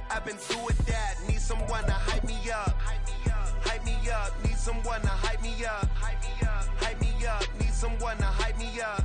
I've been through with that. Need someone to hype me up. Hype me up. Need someone to hype me up. Hype me up. Need someone to hype me up.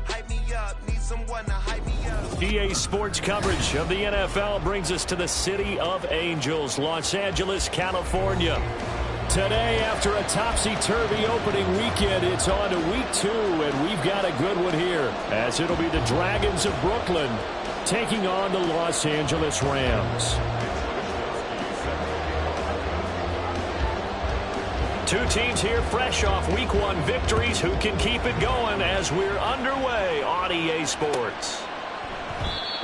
Hype me up. Need someone to hype me up. EA Sports coverage of the NFL brings us to the City of Angels, Los Angeles, California. Today, after a topsy-turvy opening weekend, it's on to week 2, and we've got a good one here, as it'll be the Dragons of Brooklyn taking on the Los Angeles Rams. Two teams here fresh off week 1 victories. Who can keep it going as we're underway on EA Sports?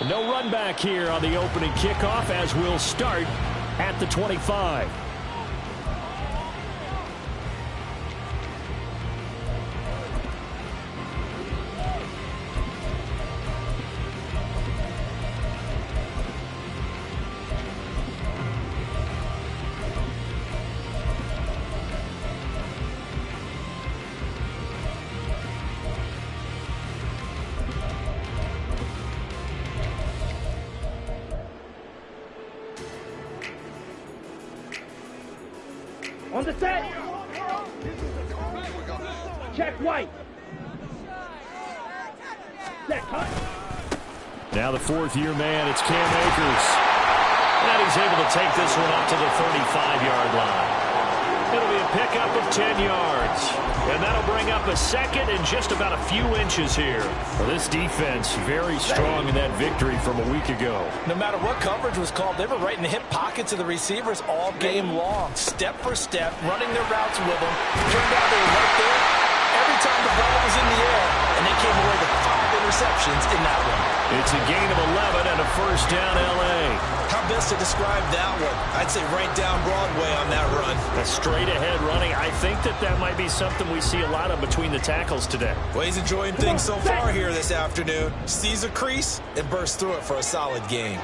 No run back here on the opening kickoff as we'll start at the 25. On the set. Check White. Set cut. Now the 4th-year man, it's Cam Akers. And he's able to take this one up to the 35-yard line. It'll be a pickup of 10 yards. And that'll bring up a second and just about a few inches here. Well, this defense very strong in that victory from a week ago. No matter what coverage was called, they were right in the hip pockets of the receivers all game long. Step for step, running their routes with them. Turned out they were right there every time the ball was in the air. And they came away with 5 interceptions in that one. It's a gain of 11 and a first down L.A. How best to describe that one? I'd say right down Broadway on that run. A straight-ahead running. I think that might be something we see a lot of between the tackles today. Well, he's enjoying things so far here this afternoon. Sees a crease and bursts through it for a solid gain.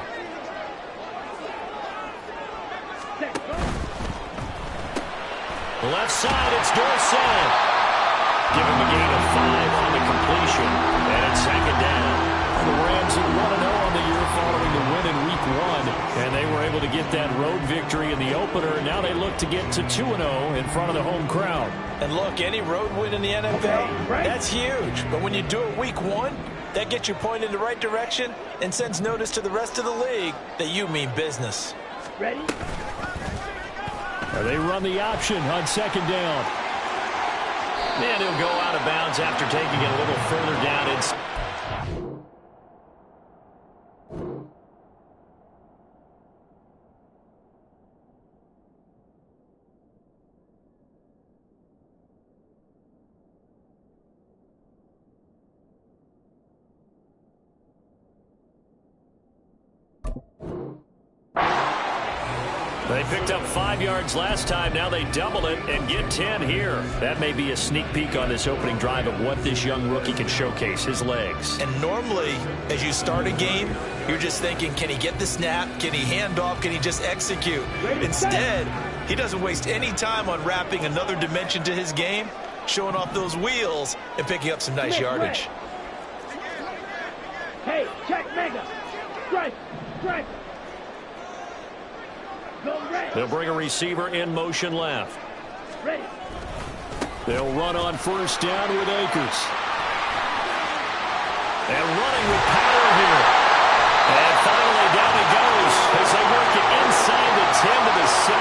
Left side, it's Dorsett. Give him a gain of 5 on the completion. And it's second down. The Rams are 1-0 on the year following the win in week 1. And they were able to get that road victory in the opener. Now they look to get to 2-0 in front of the home crowd. And look, any road win in the NFL, that's huge. But when you do it week 1, that gets you pointed in the right direction and sends notice to the rest of the league that you mean business. Ready? They run the option on second down. And he'll go out of bounds after taking it a little further down inside. They picked up 5 yards last time. Now they double it and get 10 here. That may be a sneak peek on this opening drive of what this young rookie can showcase, his legs. And normally, as you start a game, you're just thinking, can he get the snap? Can he hand off? Can he just execute? Instead, he doesn't waste any time on wrapping another dimension to his game, showing off those wheels and picking up some nice yardage. Hey, check mega. Strike. Strike. They'll bring a receiver in motion left. Ready. They'll run on first down with Akers. And running with power here. And finally down he goes as they work it inside the 10 to the 7.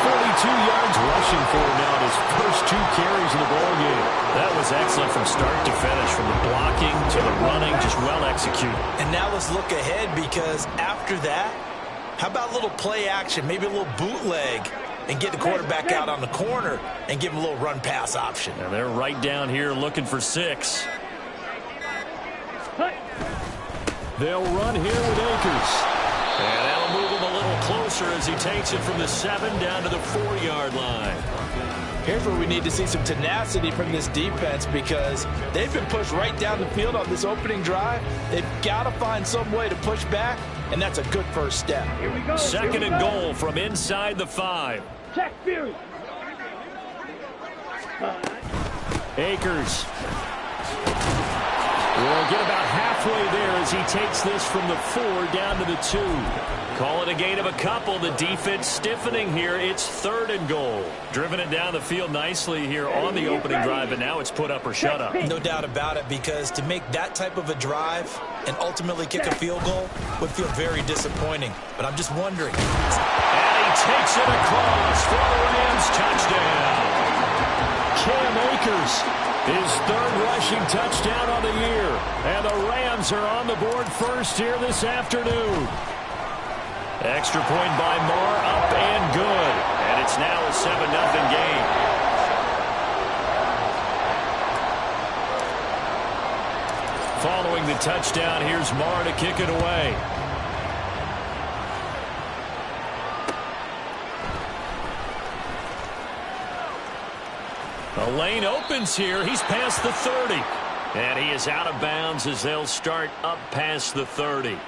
42 yards rushing for him now in his first 2 carries in the ballgame. That was excellent from start to finish, from the blocking to the running, just well executed. And now let's look ahead, because after that, how about a little play action, maybe a little bootleg, and get the quarterback out on the corner and give him a little run-pass option. And they're right down here looking for 6. They'll run here with Akers. And that'll move him a little closer as he takes it from the 7 down to the 4-yard line. Here's where we need to see some tenacity from this defense, because they've been pushed right down the field on this opening drive. They've got to find some way to push back, and that's a good first step. Here we go. Second and goal from inside the 5. Check Fury. Akers. We'll get about halfway there as he takes this from the 4 down to the 2. Call it a gain of a couple. The defense stiffening here. It's 3rd and goal. Driven it down the field nicely here on the opening drive, and now it's put up or shut up. No doubt about it, because to make that type of a drive and ultimately kick a field goal would feel very disappointing. But I'm just wondering. And he takes it across for the Rams touchdown. Cam Akers, his 3rd rushing touchdown on the year. And the Rams are on the board first here this afternoon. Extra point by Marr, up and good. And it's now a 7-0 game. Following the touchdown, here's Marr to kick it away. The lane opens here. He's past the 30. And he is out of bounds as they'll start up past the 30.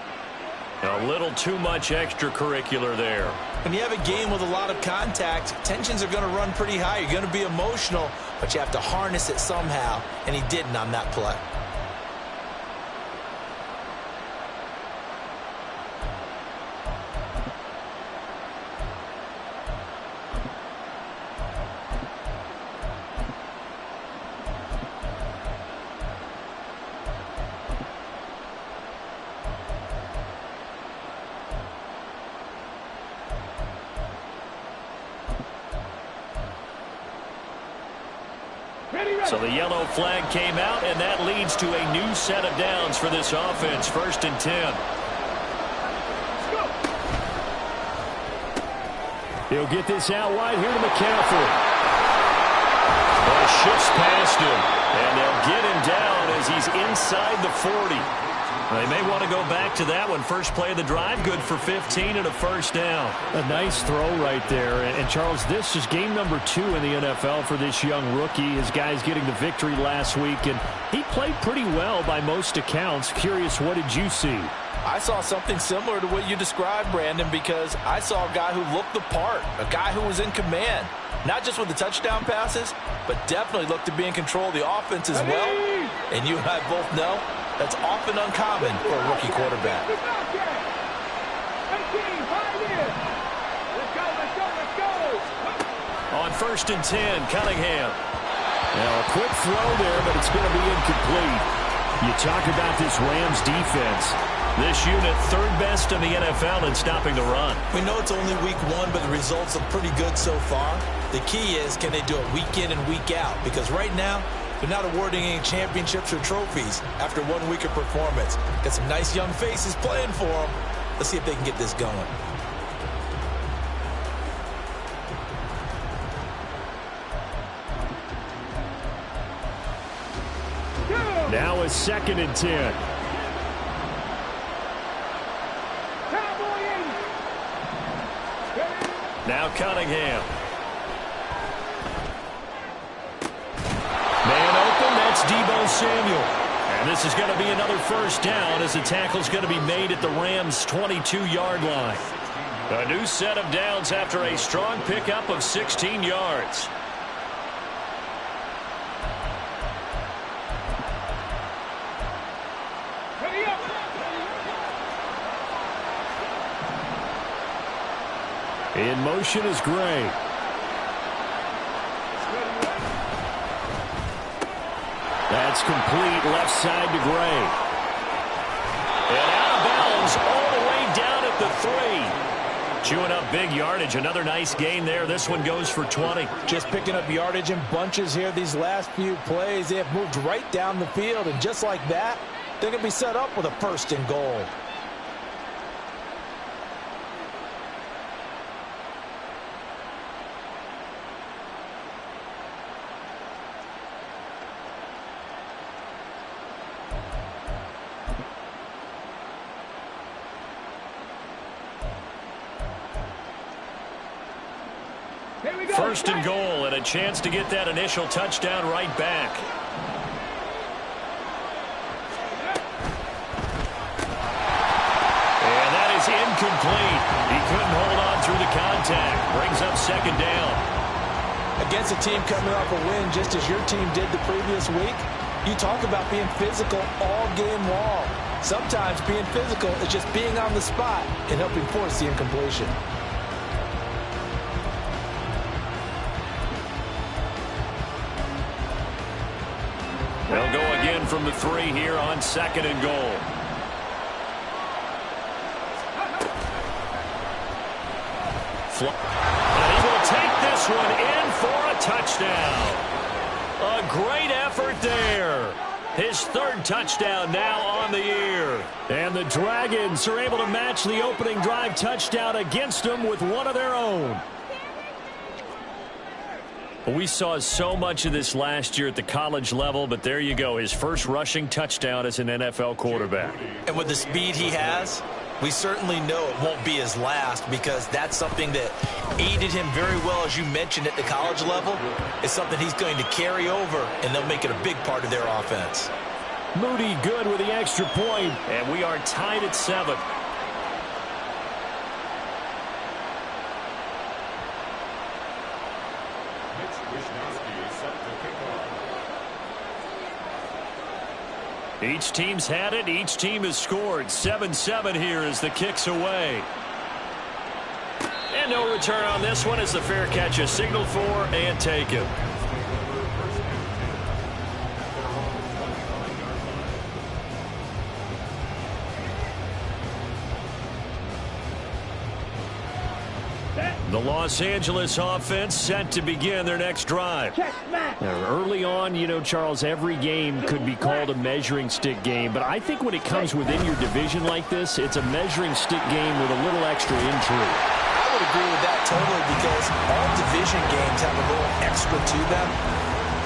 A little too much extracurricular there. When you have a game with a lot of contact, tensions are going to run pretty high. You're going to be emotional, but you have to harness it somehow, and he didn't on that play. So the yellow flag came out, and that leads to a new set of downs for this offense. 1st and 10. He'll get this out wide here to McCaffrey. Well, shifts past him, and they'll get him down as he's inside the 40. They may want to go back to that one. First play of the drive, good for 15 and a 1st down. A nice throw right there. And Charles, this is game number 2 in the NFL for this young rookie. His guys getting the victory last week, and he played pretty well by most accounts. Curious, what did you see? I saw something similar to what you described, Brandon, because I saw a guy who looked the part, a guy who was in command, not just with the touchdown passes, but definitely looked to be in control of the offense as well. And you and I both know that's often uncommon for a rookie quarterback. On 1st and 10, Cunningham. Now a quick throw there, but it's going to be incomplete. You talk about this Rams defense. This unit 3rd best in the NFL in stopping the run. We know it's only week 1, but the results look pretty good so far. The key is, can they do it week in and week out? Because right now, they're not awarding any championships or trophies after 1 week of performance. Got some nice young faces playing for them. Let's see if they can get this going. Now a 2nd and 10. Now Cunningham. Man open, that's Deebo Samuel. And this is going to be another 1st down as the tackle's going to be made at the Rams' 22-yard line. A new set of downs after a strong pickup of 16 yards. In motion is Gray. That's complete, left side to Gray. And out of bounds all the way down at the 3. Chewing up big yardage. Another nice gain there. This one goes for 20. Just picking up yardage in bunches here these last few plays. They have moved right down the field, and just like that, they're going to be set up with a 1st and goal. First and goal, and a chance to get that initial touchdown right back. And that is incomplete. He couldn't hold on through the contact. Brings up 2nd down. Against a team coming off a win just as your team did the previous week, You talk about being physical all game long. Sometimes being physical is just being on the spot and helping force the incompletion. They'll go again from the 3 here on 2nd and goal. And he will take this one in for a touchdown. A great effort there. His 3rd touchdown now on the year. And the Dragons are able to match the opening drive touchdown against them with one of their own. We saw so much of this last year at the college level, but there you go. His first rushing touchdown as an NFL quarterback. And with the speed he has, we certainly know it won't be his last, because that's something that aided him very well, as you mentioned, at the college level. It's something he's going to carry over, and they'll make it a big part of their offense. Moody good with the extra point, and we are tied at 7. Each team's had it. Each team has scored. 7-7 here as the kick's away. And no return on this one as the fair catch is signaled for and taken. The Los Angeles offense set to begin their next drive. Early on, you know, Charles, every game could be called a measuring stick game, but I think when it comes within your division like this, it's a measuring stick game with a little extra intrigue. I would agree with that totally, because all division games have a little extra to them.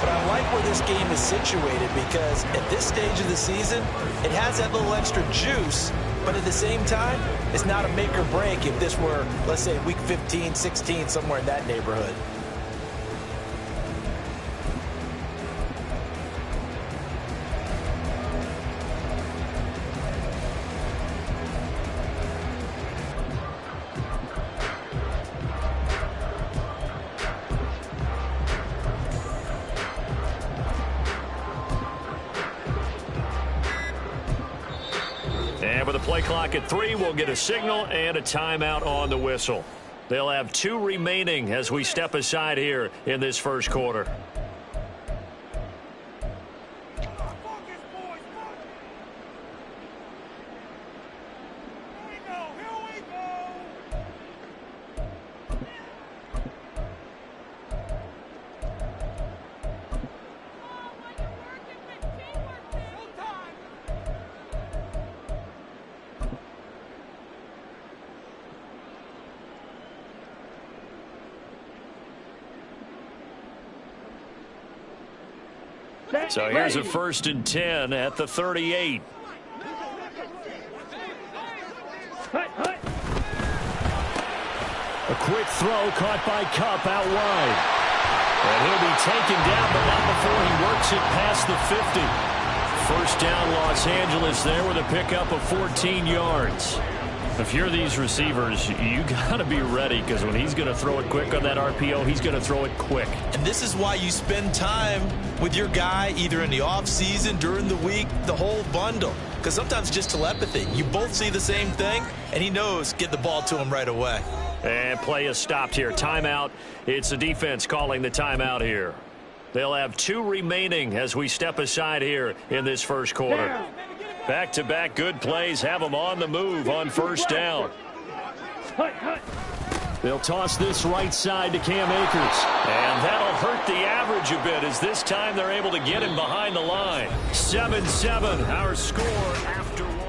But I like where this game is situated, because at this stage of the season, it has that little extra juice. But at the same time, it's not a make or break if this were, let's say, week 15, 16, somewhere in that neighborhood. And with the play clock at 3, we'll get a signal and a timeout on the whistle. They'll have 2 remaining as we step aside here in this first quarter. So here's a 1st and 10 at the 38. A quick throw caught by Kupp out wide. And he'll be taken down, but not before he works it past the 50. 1st down, Los Angeles there with a pickup of 14 yards. If you're these receivers, you got to be ready, because when he's going to throw it quick on that RPO, he's going to throw it quick. And this is why you spend time with your guy either in the offseason, during the week, the whole bundle. Because sometimes just telepathy. You both see the same thing, and he knows get the ball to him right away. And play is stopped here. Timeout. It's the defense calling the timeout here. They'll have 2 remaining as we step aside here in this first quarter. Back-to-back good plays have them on the move on 1st down. They'll toss this right side to Cam Akers. And that'll hurt the average a bit, as this time they're able to get him behind the line. 7-7, our score after 1.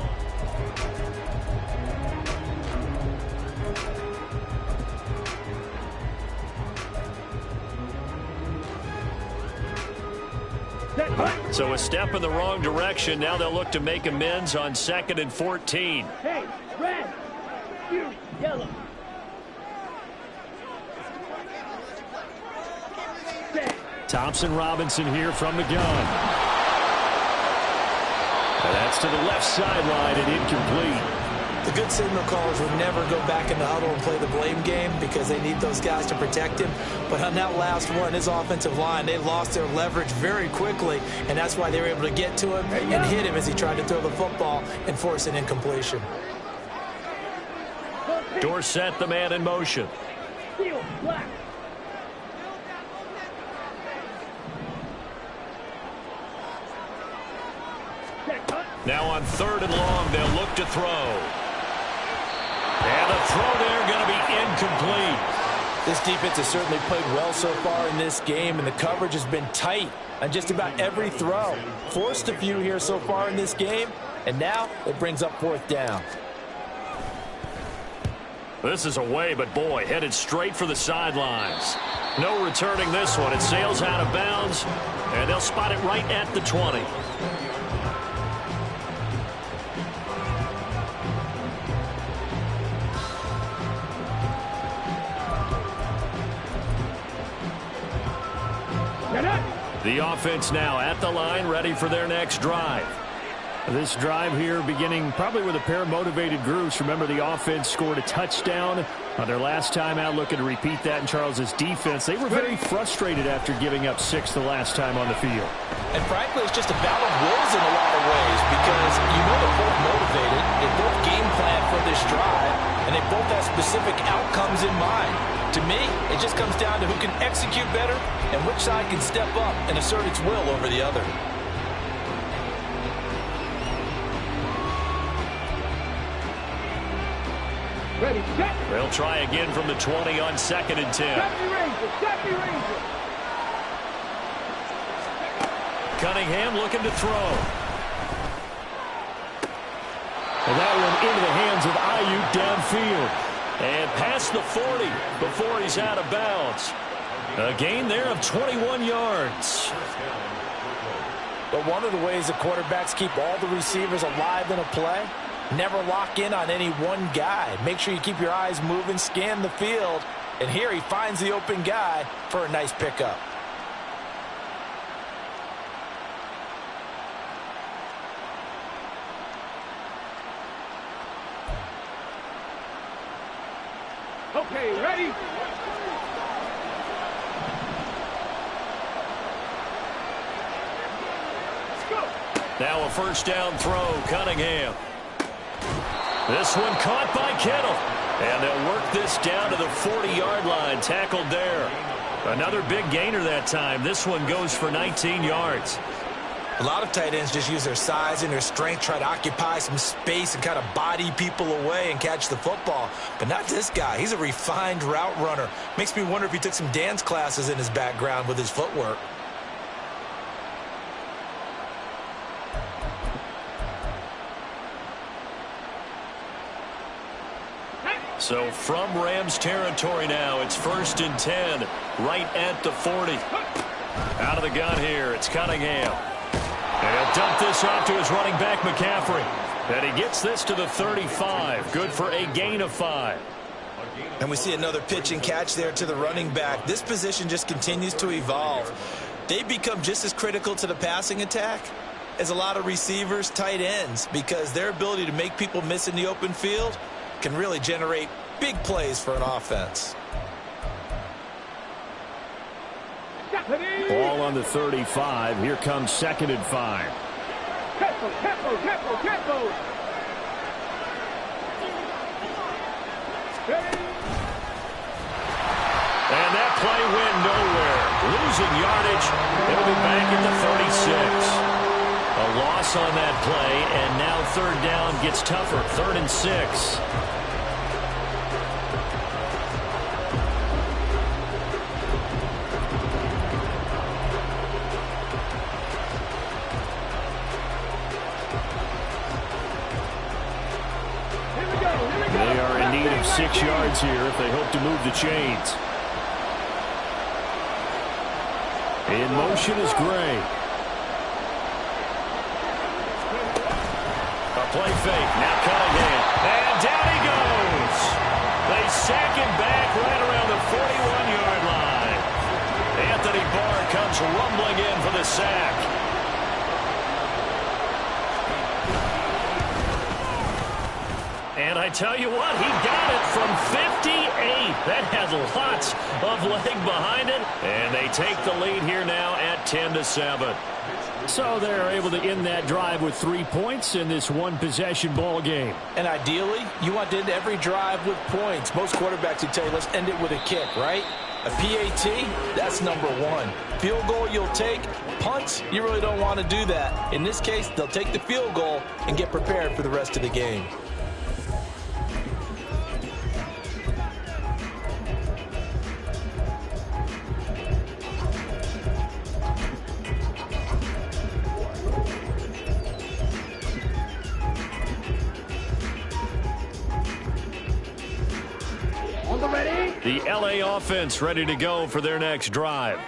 So a step in the wrong direction. Now they'll look to make amends on 2nd and 14. Hey, red, you yellow. Thompson Robinson here from the gun. And that's to the left sideline and incomplete. The good signal callers would never go back in the huddle and play the blame game because they need those guys to protect him. But on that last one, his offensive line, they lost their leverage very quickly, and that's why they were able to get to him and hit him as he tried to throw the football and force an incompletion. Dorsett, the man in motion. Steel black. Now on 3rd and long, they'll look to throw. And the throw there going to be incomplete. This defense has certainly played well so far in this game, and the coverage has been tight on just about every throw. Forced a few here so far in this game, and now it brings up 4th down. This is away, but boy, headed straight for the sidelines. No returning this one. It sails out of bounds, and they'll spot it right at the 20. The offense now at the line, ready for their next drive. This drive here beginning probably with a pair of motivated groups. Remember, the offense scored a touchdown on their last time out, looking to repeat that in Charles's defense. They were very frustrated after giving up 6 the last time on the field. And frankly, it's just a battle of wills in a lot of ways because you know they're both motivated. They both game plan for this drive, and they both have specific outcomes in mind. To me, it just comes down to who can execute better and which side can step up and assert its will over the other. Ready, set. They'll try again from the 20 on 2nd and 10. Happy Ranger, Happy Ranger. Cunningham looking to throw. And that one into the hands of Ayuk downfield. And past the 40 before he's out of bounds. A gain there of 21 yards. But one of the ways the quarterbacks keep all the receivers alive in a play, never lock in on any one guy. Make sure you keep your eyes moving, scan the field. And here he finds the open guy for a nice pickup. Okay, ready? Let's go. Now a 1st down throw, Cunningham. This one caught by Kittle. And they'll work this down to the 40-yard line, tackled there. Another big gainer that time. This one goes for 19 yards. A lot of tight ends just use their size and their strength, try to occupy some space and kind of body people away and catch the football. But not this guy. He's a refined route runner. Makes me wonder if he took some dance classes in his background with his footwork. So from Rams territory now, it's 1st and 10, right at the 40. Out of the gun here, it's Cunningham. And he'll dump this off to his running back, McCaffrey. And he gets this to the 35. Good for a gain of 5. And we see another pitch and catch there to the running back. This position just continues to evolve. They become just as critical to the passing attack as a lot of receivers, tight ends, because their ability to make people miss in the open field can really generate big plays for an offense. Ball on the 35. Here comes 2nd and 5. Tempo. And that play went nowhere. Losing yardage. It'll be back at the 36. A loss on that play, and now 3rd down gets tougher. 3rd and 6. They are in need of 6 yards here if they hope to move the chains. In motion is Gray. A play fake. Now Cunningham. And down he goes. They sack him back right around the 41-yard line. Anthony Barr comes rumbling in for the sack. And I tell you what, he got it from 58. That has lots of leg behind it. And they take the lead here now at 10-7. So they're able to end that drive with 3 points in this one-possession ball game. And ideally, you want to end every drive with points. Most quarterbacks would tell you, let's end it with a kick, right? A PAT, that's number one. Field goal you'll take. Punts, you really don't want to do that. In this case, they'll take the field goal and get prepared for the rest of the game. The LA offense ready to go for their next drive.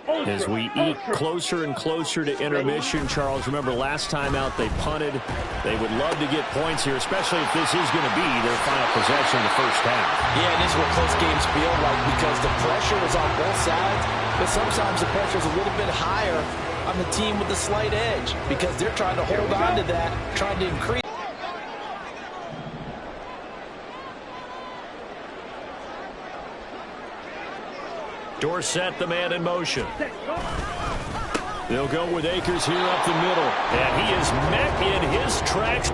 As we eke closer and closer to intermission, Charles, remember last time out they punted. They would love to get points here, especially if this is going to be their final possession in the first half. Yeah, and this is what close games feel like because the pressure is on both sides, but sometimes the pressure is a little bit higher on the team with the slight edge because they're trying to hold on to that, trying to increase. Dorsett, the man in motion. They'll go with Akers here up the middle. And he is met in his tracks.